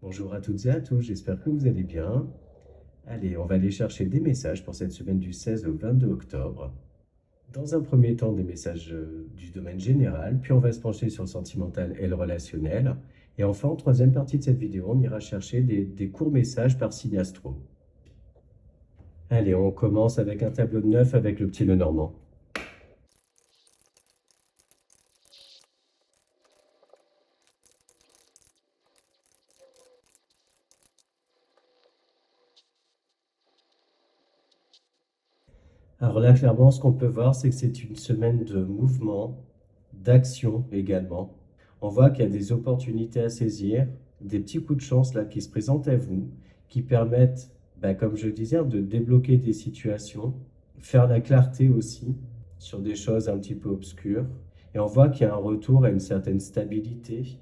Bonjour à toutes et à tous, j'espère que vous allez bien. Allez, on va aller chercher des messages pour cette semaine du 16 au 22 octobre. Dans un premier temps, des messages du domaine général, puis on va se pencher sur le sentimental et le relationnel. Et enfin, en troisième partie de cette vidéo, on ira chercher des courts messages par signe astro. Allez, on commence avec un tableau de 9 avec le petit Lenormand. Alors là, clairement, ce qu'on peut voir, c'est que c'est une semaine de mouvement, d'action également. On voit qu'il y a des opportunités à saisir, des petits coups de chance là qui se présentent à vous, qui permettent, comme je disais, de débloquer des situations, faire la clarté aussi sur des choses un petit peu obscures. Et on voit qu'il y a un retour à une certaine stabilité,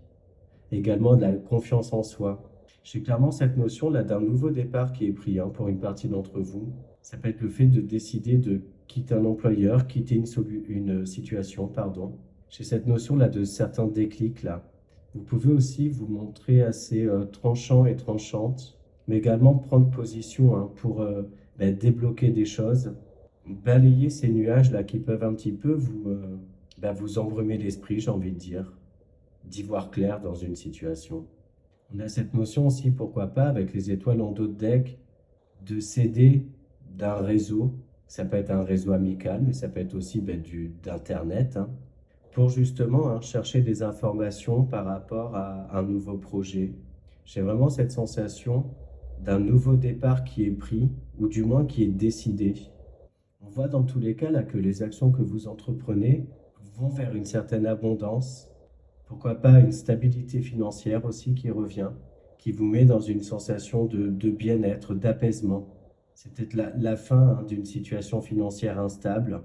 également de la confiance en soi. J'ai clairement cette notion là d'un nouveau départ qui est pris pour une partie d'entre vous. Ça peut être le fait de décider de quitter un employeur, quitter une situation, pardon. J'ai cette notion là de certains déclics là. Vous pouvez aussi vous montrer assez tranchant et tranchante, mais également prendre position pour débloquer des choses, balayer ces nuages là qui peuvent un petit peu vous embrumer l'esprit, j'ai envie de dire, d'y voir clair dans une situation. On a cette notion aussi, pourquoi pas, avec les étoiles en dos de deck, de s'aider d'un réseau. Ça peut être un réseau amical, mais ça peut être aussi d'Internet, pour justement chercher des informations par rapport à un nouveau projet. J'ai vraiment cette sensation d'un nouveau départ qui est pris, ou du moins qui est décidé. On voit dans tous les cas là que les actions que vous entreprenez vont vers une certaine abondance, pourquoi pas une stabilité financière aussi qui revient, qui vous met dans une sensation de bien-être, d'apaisement. C'est peut-être la fin d'une situation financière instable,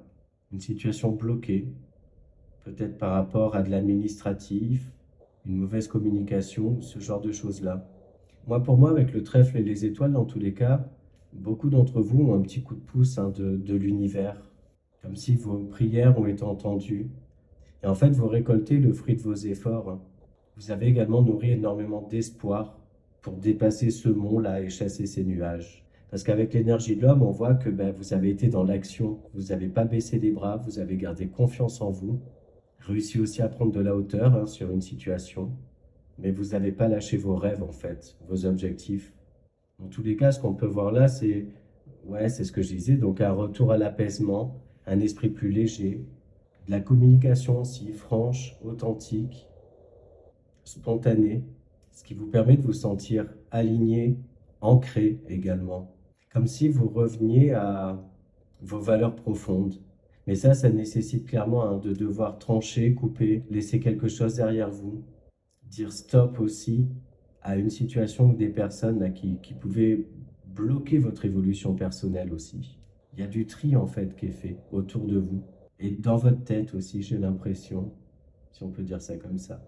une situation bloquée, peut-être par rapport à de l'administratif, une mauvaise communication, ce genre de choses-là. Pour moi, avec le trèfle et les étoiles, dans tous les cas, beaucoup d'entre vous ont un petit coup de pouce de l'univers, comme si vos prières ont été entendues. Et en fait, vous récoltez le fruit de vos efforts. Vous avez également nourri énormément d'espoir pour dépasser ce mont-là et chasser ces nuages. Parce qu'avec l'énergie de l'homme, on voit que vous avez été dans l'action, vous n'avez pas baissé les bras, vous avez gardé confiance en vous, réussi aussi à prendre de la hauteur sur une situation, mais vous n'avez pas lâché vos rêves en fait, vos objectifs. Dans tous les cas, ce qu'on peut voir là, c'est ce que je disais, donc un retour à l'apaisement, un esprit plus léger, de la communication aussi franche, authentique, spontanée, ce qui vous permet de vous sentir aligné, ancré également, comme si vous reveniez à vos valeurs profondes. Mais ça nécessite clairement de devoir trancher, couper, laisser quelque chose derrière vous, dire stop aussi à une situation ou des personnes là, qui pouvaient bloquer votre évolution personnelle aussi. Il y a du tri en fait qui est fait autour de vous et dans votre tête aussi, j'ai l'impression, si on peut dire ça comme ça.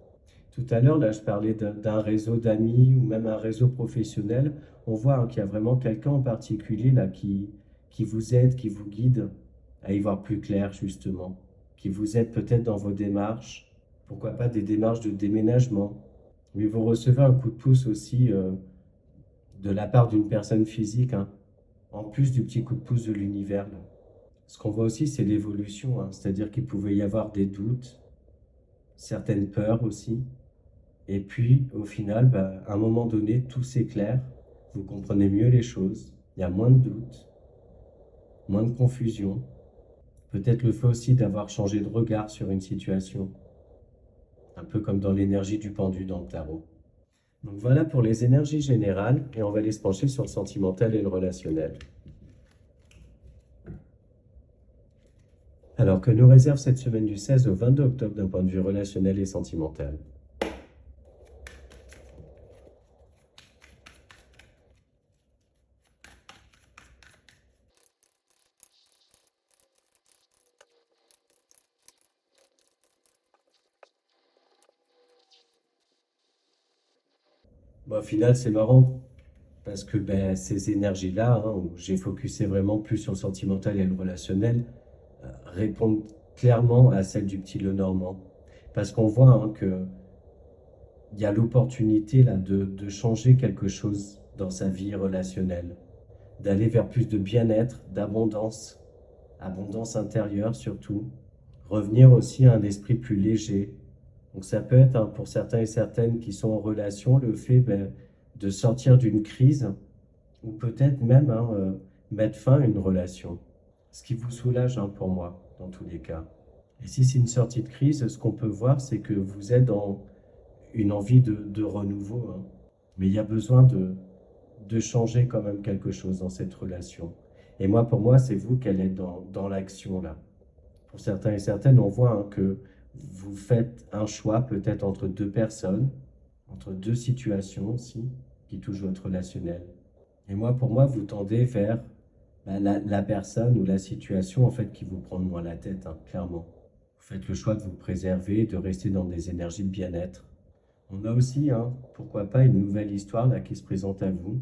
Tout à l'heure, là, je parlais d'un réseau d'amis ou même un réseau professionnel. On voit qu'il y a vraiment quelqu'un en particulier là qui vous aide, qui vous guide à y voir plus clair justement, qui vous aide peut-être dans vos démarches, pourquoi pas des démarches de déménagement. Mais vous recevez un coup de pouce aussi de la part d'une personne physique, en plus du petit coup de pouce de l'univers. Là. Ce qu'on voit aussi, c'est l'évolution, c'est-à-dire qu'il pouvait y avoir des doutes, certaines peurs aussi. Et puis, au final, à un moment donné, tout s'éclaire, vous comprenez mieux les choses, il y a moins de doutes, moins de confusion. Peut-être le fait aussi d'avoir changé de regard sur une situation, un peu comme dans l'énergie du pendu dans le tarot. Donc voilà pour les énergies générales, et on va aller se pencher sur le sentimental et le relationnel. Alors que nous réserve cette semaine du 16 au 22 octobre d'un point de vue relationnel et sentimental? Au final, c'est marrant, parce que ces énergies-là, où j'ai focusé vraiment plus sur le sentimental et le relationnel, répondent clairement à celle du petit Lenormand. Parce qu'on voit que il y a l'opportunité là de changer quelque chose dans sa vie relationnelle, d'aller vers plus de bien-être, d'abondance, abondance intérieure surtout, revenir aussi à un esprit plus léger. Donc ça peut être, hein, pour certains et certaines qui sont en relation, le fait de sortir d'une crise ou peut-être même mettre fin à une relation. Ce qui vous soulage, hein, pour moi, dans tous les cas. Et si c'est une sortie de crise, ce qu'on peut voir, c'est que vous êtes dans une envie de renouveau, hein. Mais il y a besoin de changer quand même quelque chose dans cette relation. Et moi, pour moi, c'est vous qu'elle est dans l'action là. Pour certains et certaines, on voit, hein, que vous faites un choix peut-être entre deux personnes, entre deux situations aussi, qui touchent votre relationnel. Et moi, pour moi, vous tendez vers la personne ou la situation en fait qui vous prend le moins la tête, hein, clairement. Vous faites le choix de vous préserver, de rester dans des énergies de bien-être. On a aussi, hein, pourquoi pas, une nouvelle histoire là qui se présente à vous,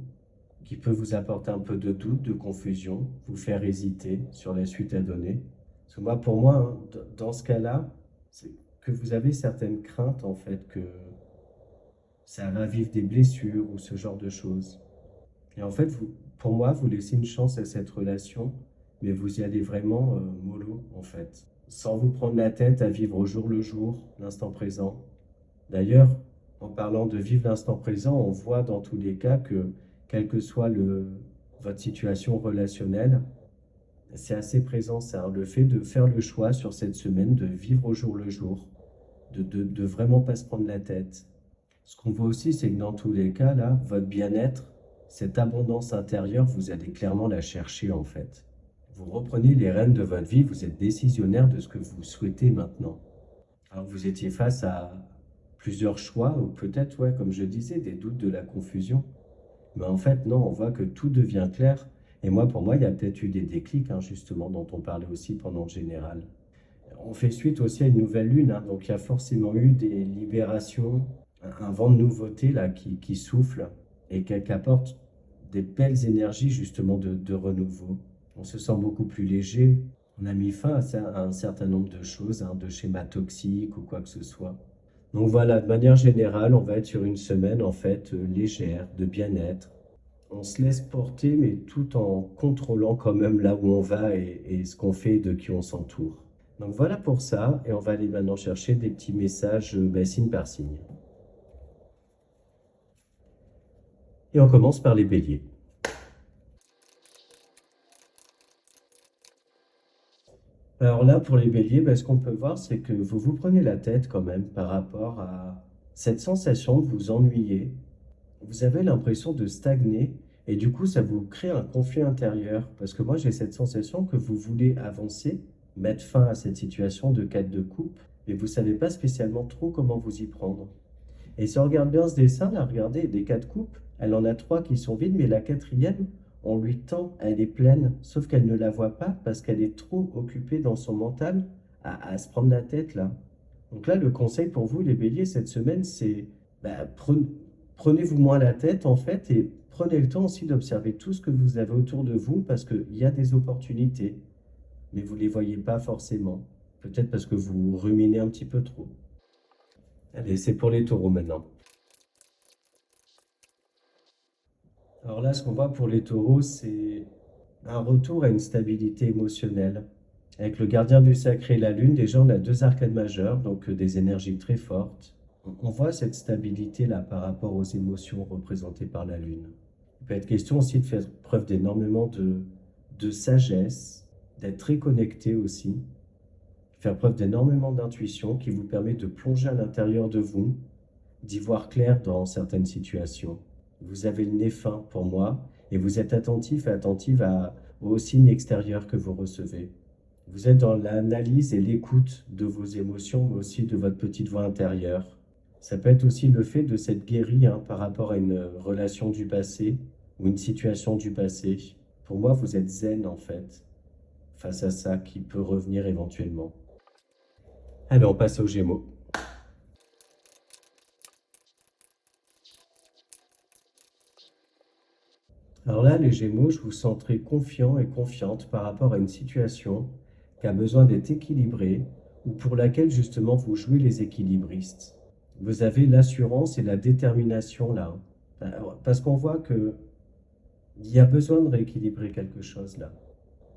qui peut vous apporter un peu de doute, de confusion, vous faire hésiter sur la suite à donner. Parce que moi, pour moi, hein, dans ce cas-là, c'est que vous avez certaines craintes en fait que ça ravive des blessures ou ce genre de choses. Et en fait, vous, pour moi, vous laissez une chance à cette relation, mais vous y allez vraiment mollo, en fait. Sans vous prendre la tête à vivre au jour le jour, l'instant présent. D'ailleurs, en parlant de vivre l'instant présent, on voit dans tous les cas que, quelle que soit votre situation relationnelle, c'est assez présent ça, le fait de faire le choix sur cette semaine de vivre au jour le jour, de vraiment pas se prendre la tête. Ce qu'on voit aussi, c'est que dans tous les cas, là, votre bien-être, cette abondance intérieure, vous allez clairement la chercher en fait. Vous reprenez les rênes de votre vie, vous êtes décisionnaire de ce que vous souhaitez maintenant. Alors vous étiez face à plusieurs choix, ou peut-être, ouais, comme je disais, des doutes, de la confusion. Mais en fait, non, on voit que tout devient clair. Et moi, pour moi, il y a peut-être eu des déclics, hein, justement, dont on parlait aussi pendant le général. On fait suite aussi à une nouvelle lune, hein, donc il y a forcément eu des libérations, un vent de nouveauté là qui souffle et qui apporte des belles énergies justement de renouveau. On se sent beaucoup plus léger. On a mis fin à un certain nombre de choses, hein, de schémas toxiques ou quoi que ce soit. Donc voilà, de manière générale, on va être sur une semaine en fait légère, de bien-être. On se laisse porter, mais tout en contrôlant quand même là où on va et ce qu'on fait et de qui on s'entoure. Donc voilà pour ça, et on va aller maintenant chercher des petits messages signe par signe. Et on commence par les béliers. Alors là, pour les béliers, ce qu'on peut voir, c'est que vous vous prenez la tête quand même par rapport à cette sensation de vous ennuyer. Vous avez l'impression de stagner et du coup, ça vous crée un conflit intérieur. Parce que moi, j'ai cette sensation que vous voulez avancer, mettre fin à cette situation de quête de coupe, mais vous ne savez pas spécialement trop comment vous y prendre. Et si on regarde bien ce dessin, là, regardez, des quatre coupes, elle en a trois qui sont vides, mais la quatrième, on lui tend, elle est pleine, sauf qu'elle ne la voit pas parce qu'elle est trop occupée dans son mental à se prendre la tête, là. Donc là, le conseil pour vous, les béliers, cette semaine, c'est prenez-vous moins la tête, en fait, et prenez le temps aussi d'observer tout ce que vous avez autour de vous parce qu'il y a des opportunités, mais vous ne les voyez pas forcément. Peut-être parce que vous ruminez un petit peu trop. Allez, c'est pour les taureaux maintenant. Alors là, ce qu'on voit pour les taureaux, c'est un retour à une stabilité émotionnelle. Avec le gardien du sacré et la lune, déjà, on a deux arcades majeures, donc des énergies très fortes. On voit cette stabilité-là par rapport aux émotions représentées par la lune. Il peut être question aussi de faire preuve d'énormément de sagesse, d'être très connecté aussi, faire preuve d'énormément d'intuition qui vous permet de plonger à l'intérieur de vous, d'y voir clair dans certaines situations. Vous avez le nez fin pour moi et vous êtes attentif et attentive aux signes extérieurs que vous recevez. Vous êtes dans l'analyse et l'écoute de vos émotions, mais aussi de votre petite voix intérieure. Ça peut être aussi le fait de s'être guéri, hein, par rapport à une relation du passé ou une situation du passé. Pour moi, vous êtes zen en fait, face à ça qui peut revenir éventuellement. Allez, on passe aux Gémeaux. Alors là, les Gémeaux, je vous sens très confiant et confiante par rapport à une situation qui a besoin d'être équilibrée ou pour laquelle justement vous jouez les équilibristes. vous avez l'assurance et la détermination là. Parce qu'on voit que il y a besoin de rééquilibrer quelque chose là.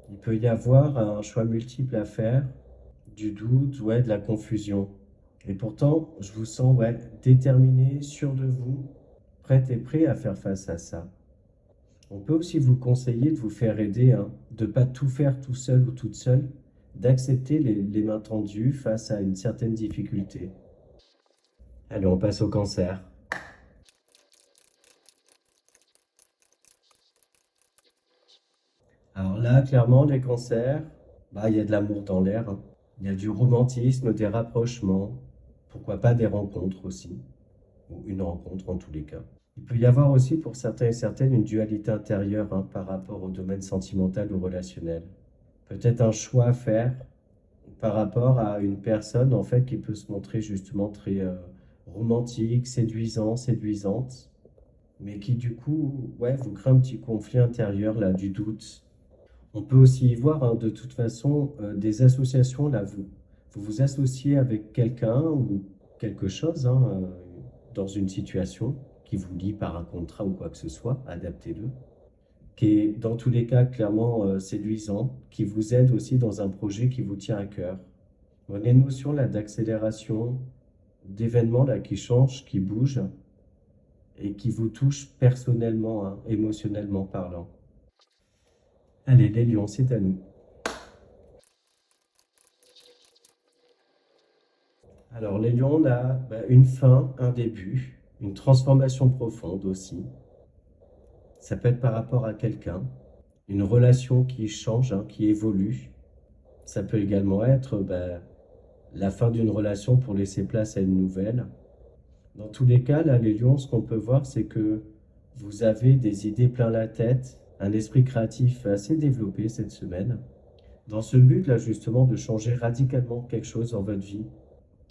Il peut y avoir un choix multiple à faire, du doute, ouais, de la confusion. Et pourtant, je vous sens ouais, déterminé, sûr de vous, prête et prêt à faire face à ça. On peut aussi vous conseiller de vous faire aider, hein, de ne pas tout faire tout seul ou toute seule, d'accepter les mains tendues face à une certaine difficulté. Allez, on passe au cancer. Alors là, clairement, les cancers, bah, il y a de l'amour dans l'air, hein. Il y a du romantisme, des rapprochements, pourquoi pas des rencontres aussi, ou une rencontre en tous les cas. Il peut y avoir aussi pour certains et certaines une dualité intérieure hein, par rapport au domaine sentimental ou relationnel. Peut-être un choix à faire par rapport à une personne en fait qui peut se montrer justement très romantique, séduisant, séduisante, mais qui du coup ouais, vous crée un petit conflit intérieur là, du doute. On peut aussi y voir hein, de toute façon des associations là, vous vous associez avec quelqu'un ou quelque chose hein, dans une situation qui vous lie par un contrat ou quoi que ce soit, adaptez-le, qui est dans tous les cas clairement séduisant, qui vous aide aussi dans un projet qui vous tient à cœur. On a une notion là d'accélération, d'événements là qui changent, qui bougent et qui vous touchent personnellement, hein, émotionnellement parlant. Allez, les lions, c'est à nous. Alors, les lions, on a bah, une fin, un début, une transformation profonde aussi. Ça peut être par rapport à quelqu'un, une relation qui change, hein, qui évolue. Ça peut également être bah, la fin d'une relation pour laisser place à une nouvelle. Dans tous les cas, là, les lions, ce qu'on peut voir, c'est que vous avez des idées plein la tête, un esprit créatif assez développé cette semaine. Dans ce but, là, justement, de changer radicalement quelque chose dans votre vie,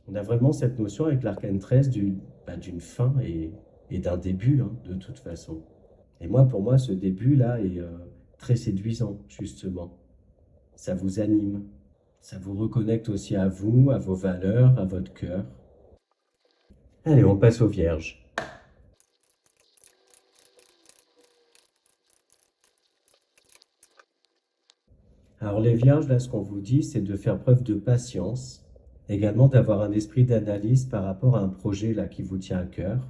on a vraiment cette notion avec l'arcane 13 bah, d'une fin et d'un début, hein, de toute façon. Et moi, pour moi, ce début-là est très séduisant, justement. Ça vous anime, ça vous reconnecte aussi à vous, à vos valeurs, à votre cœur. Allez, on passe aux vierges. Alors les vierges, là, ce qu'on vous dit, c'est de faire preuve de patience, également d'avoir un esprit d'analyse par rapport à un projet là qui vous tient à cœur.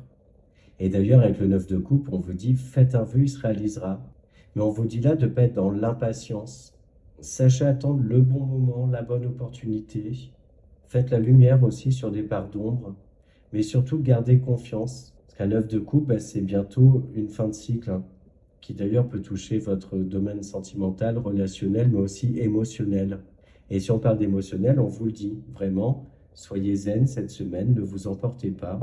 Et d'ailleurs, avec le 9 de coupe, on vous dit faites un vœu, il se réalisera. Mais on vous dit là de ne pas être dans l'impatience. Sachez attendre le bon moment, la bonne opportunité. Faites la lumière aussi sur des parts d'ombre. Mais surtout, gardez confiance. Parce qu'un 9 de coupe, bah, c'est bientôt une fin de cycle, hein, qui d'ailleurs peut toucher votre domaine sentimental, relationnel, mais aussi émotionnel. Et si on parle d'émotionnel, on vous le dit, vraiment, soyez zen cette semaine, ne vous emportez pas.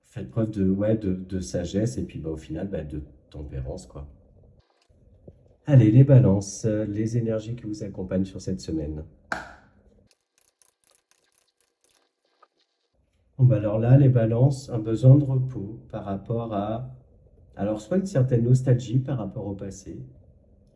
Faites preuve de, ouais, de sagesse et puis bah, au final bah, de tempérance, quoi. Allez, les balances, les énergies qui vous accompagnent sur cette semaine. Bon, bah alors là, les balances, un besoin de repos par rapport à, alors soit une certaine nostalgie par rapport au passé,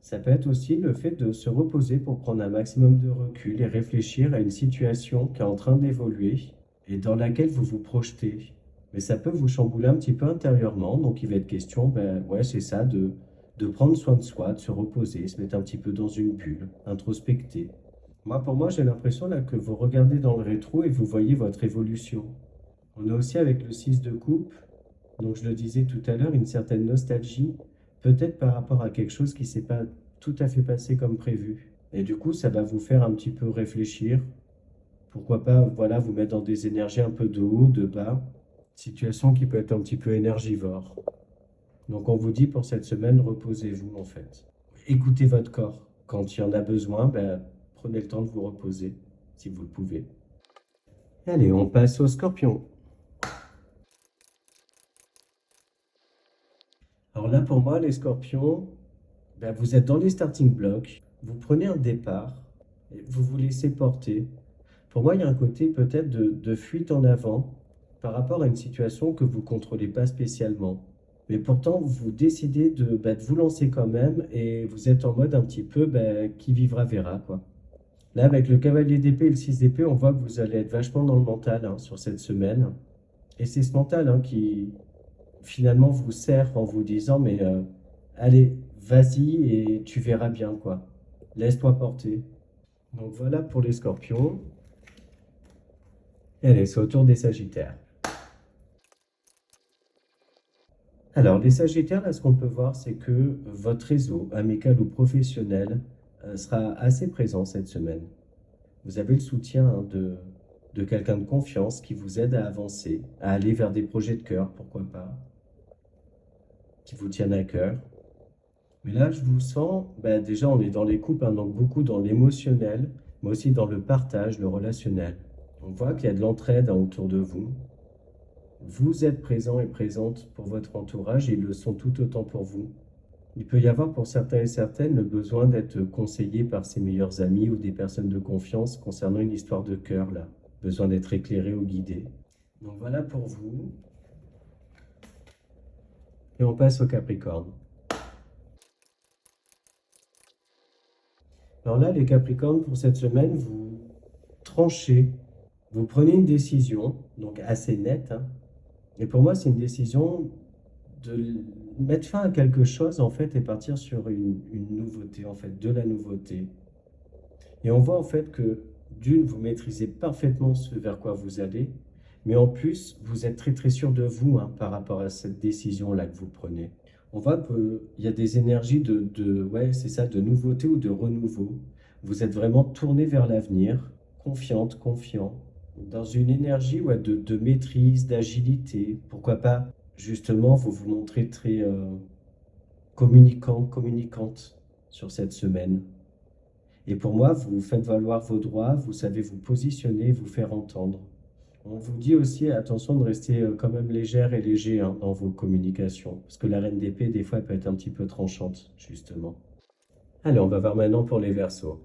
ça peut être aussi le fait de se reposer pour prendre un maximum de recul et réfléchir à une situation qui est en train d'évoluer et dans laquelle vous vous projetez. Mais ça peut vous chambouler un petit peu intérieurement, donc il va être question, ben ouais, c'est ça, de prendre soin de soi, de se reposer, se mettre un petit peu dans une bulle, introspecter. Moi, pour moi, j'ai l'impression là que vous regardez dans le rétro et vous voyez votre évolution. On a aussi avec le 6 de coupe, donc je le disais tout à l'heure, une certaine nostalgie, peut-être par rapport à quelque chose qui ne s'est pas tout à fait passé comme prévu. Et du coup, ça va vous faire un petit peu réfléchir. Pourquoi pas, voilà, vous mettre dans des énergies un peu de haut, de bas, situation qui peut être un petit peu énergivore. Donc on vous dit pour cette semaine, reposez-vous en fait. Écoutez votre corps. Quand il y en a besoin, ben, prenez le temps de vous reposer, si vous le pouvez. Allez, on passe au scorpion. Alors là, pour moi, les scorpions, ben, vous êtes dans les starting blocks, vous prenez un départ, et vous vous laissez porter. Pour moi, il y a un côté peut-être de fuite en avant par rapport à une situation que vous ne contrôlez pas spécialement. Mais pourtant, vous décidez de vous lancer quand même et vous êtes en mode un petit peu qui vivra verra, quoi. Là, avec le cavalier d'épée et le 6 d'épée, on voit que vous allez être vachement dans le mental hein, sur cette semaine. Et c'est ce mental hein, qui finalement vous sert en vous disant, mais allez, vas-y et tu verras bien quoi. Laisse-toi porter. Donc voilà pour les scorpions. Et allez, c'est au tour des sagittaires. Alors, les sagittaires, là, ce qu'on peut voir, c'est que votre réseau, amical ou professionnel, sera assez présent cette semaine. Vous avez le soutien hein, de quelqu'un de confiance qui vous aide à avancer, à aller vers des projets de cœur, pourquoi pas, qui vous tiennent à cœur. Mais là, je vous sens, bah, déjà, on est dans les couples, hein, donc beaucoup dans l'émotionnel, mais aussi dans le partage, le relationnel. On voit qu'il y a de l'entraide hein, autour de vous. Vous êtes présent et présente pour votre entourage et ils le sont tout autant pour vous. Il peut y avoir pour certains et certaines le besoin d'être conseillé par ses meilleurs amis ou des personnes de confiance concernant une histoire de cœur, là. Besoin d'être éclairé ou guidé. Donc voilà pour vous. Et on passe au Capricorne. Alors là, les Capricornes, pour cette semaine, vous tranchez, vous prenez une décision, donc assez nette, hein. Et pour moi, c'est une décision de mettre fin à quelque chose, en fait, et partir sur une nouveauté, en fait, de la nouveauté. Et on voit en fait que d'une, vous maîtrisez parfaitement ce vers quoi vous allez, mais en plus, vous êtes très très sûr de vous hein, par rapport à cette décision-là que vous prenez. On voit qu'il y a des énergies ouais, c'est ça, de nouveauté ou de renouveau. Vous êtes vraiment tourné vers l'avenir, confiante, confiant, dans une énergie ouais, de maîtrise, d'agilité. Pourquoi pas, justement, vous vous montrez très communicant, communicante sur cette semaine. Et pour moi, vous faites valoir vos droits, vous savez vous positionner, vous faire entendre. On vous dit aussi, attention de rester quand même légère et léger hein, dans vos communications, parce que la reine d'épée, des fois, elle peut être un petit peu tranchante, justement. Allez, on va voir maintenant pour les Verseaux.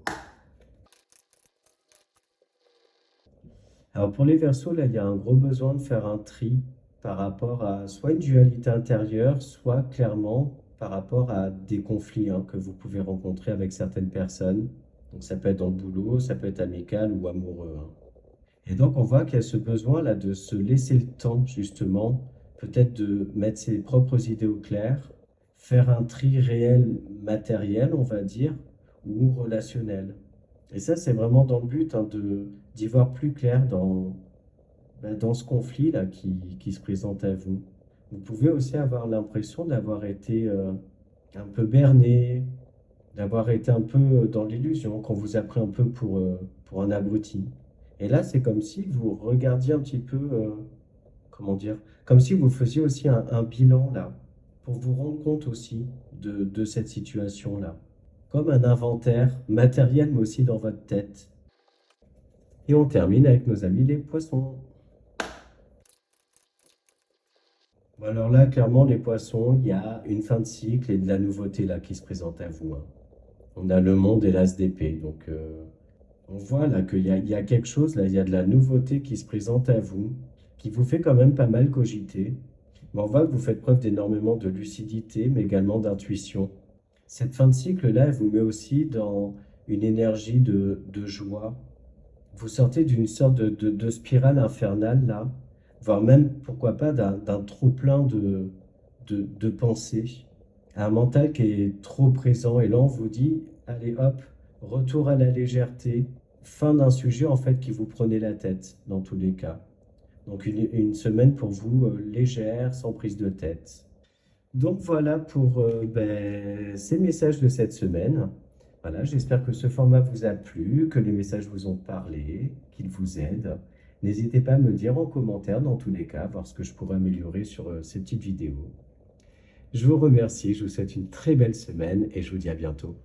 Alors pour les Verseaux, là, il y a un gros besoin de faire un tri par rapport à soit une dualité intérieure, soit clairement par rapport à des conflits hein, que vous pouvez rencontrer avec certaines personnes. Donc ça peut être dans le boulot, ça peut être amical ou amoureux, hein. Et donc, on voit qu'il y a ce besoin-là de se laisser le temps, justement, peut-être de mettre ses propres idées au clair, faire un tri réel, matériel, on va dire, ou relationnel. Et ça, c'est vraiment dans le but hein, d'y voir plus clair dans ce conflit-là qui se présente à vous. Vous pouvez aussi avoir l'impression d'avoir été un peu berné, d'avoir été un peu dans l'illusion, qu'on vous a pris un peu pour un abruti. Et là, c'est comme si vous regardiez un petit peu, comment dire, comme si vous faisiez aussi un bilan là, pour vous rendre compte aussi de cette situation-là. Comme un inventaire matériel, mais aussi dans votre tête. Et on termine avec nos amis les poissons. Bon, alors là, clairement, les poissons, il y a une fin de cycle et de la nouveauté là qui se présente à vous, hein. On a le monde et l'as d'épée, donc on voit là qu'il y a quelque chose, là, il y a de la nouveauté qui se présente à vous, qui vous fait quand même pas mal cogiter. Mais on voit que vous faites preuve d'énormément de lucidité, mais également d'intuition. Cette fin de cycle-là, elle vous met aussi dans une énergie de joie. Vous sortez d'une sorte de spirale infernale, là, voire même, pourquoi pas, d'un trop-plein de pensées. Un mental qui est trop présent. Et là, on vous dit, allez hop, retour à la légèreté, fin d'un sujet en fait qui vous prenait la tête dans tous les cas. Donc une semaine pour vous légère, sans prise de tête. Donc voilà pour ces messages de cette semaine. Voilà, j'espère que ce format vous a plu, que les messages vous ont parlé, qu'ils vous aident. N'hésitez pas à me dire en commentaire dans tous les cas, voir ce que je pourrais améliorer sur ces petites vidéos. Je vous remercie, je vous souhaite une très belle semaine et je vous dis à bientôt.